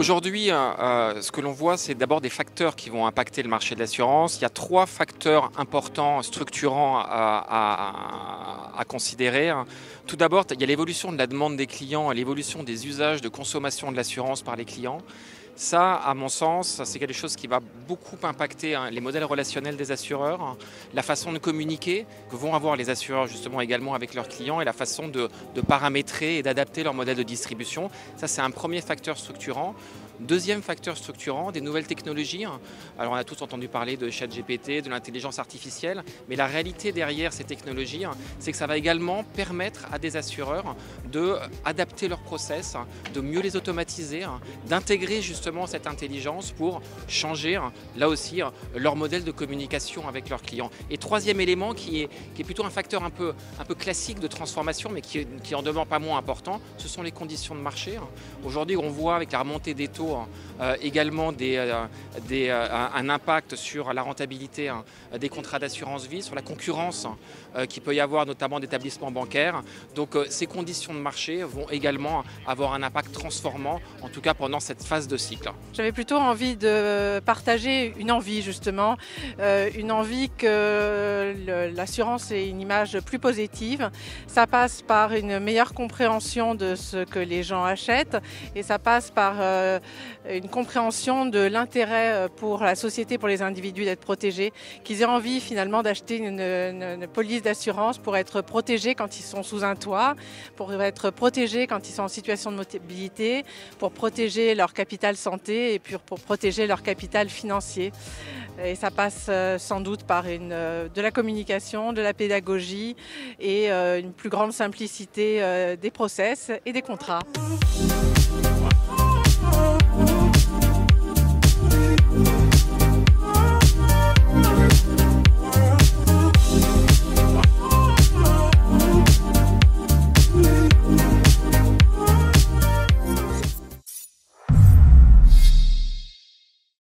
Aujourd'hui, ce que l'on voit, c'est d'abord des facteurs qui vont impacter le marché de l'assurance. Il y a 3 facteurs importants, structurants à considérer. Tout d'abord, il y a l'évolution de la demande des clients et l'évolution des usages de consommation de l'assurance par les clients. Ça, à mon sens, c'est quelque chose qui va beaucoup impacter les modèles relationnels des assureurs, la façon de communiquer que vont avoir les assureurs justement également avec leurs clients et la façon de paramétrer et d'adapter leur modèle de distribution. Ça, c'est un premier facteur structurant. Deuxième facteur structurant, des nouvelles technologies. Alors on a tous entendu parler de ChatGPT, de l'intelligence artificielle, mais la réalité derrière ces technologies, c'est que ça va également permettre à des assureurs d'adapter leurs process, de mieux les automatiser, d'intégrer justement cette intelligence pour changer, là aussi, leur modèle de communication avec leurs clients. Et troisième élément qui est plutôt un facteur un peu classique de transformation, mais qui en demeure pas moins important, ce sont les conditions de marché. Aujourd'hui, on voit avec la remontée des taux également un impact sur la rentabilité des contrats d'assurance vie, sur la concurrence qu'il peut y avoir notamment d'établissements bancaires. Donc ces conditions de marché vont également avoir un impact transformant, en tout cas pendant cette phase de cycle. J'avais plutôt envie de partager une envie justement, une envie que l'assurance ait une image plus positive. Ça passe par une meilleure compréhension de ce que les gens achètent et ça passe par une compréhension de l'intérêt pour la société, pour les individus d'être protégés, qu'ils aient envie finalement d'acheter une police d'assurance pour être protégés quand ils sont sous un toit, pour être protégés quand ils sont en situation de mobilité, pour protéger leur capital santé et puis pour protéger leur capital financier. Et ça passe sans doute par de la communication, de la pédagogie et une plus grande simplicité des process et des contrats.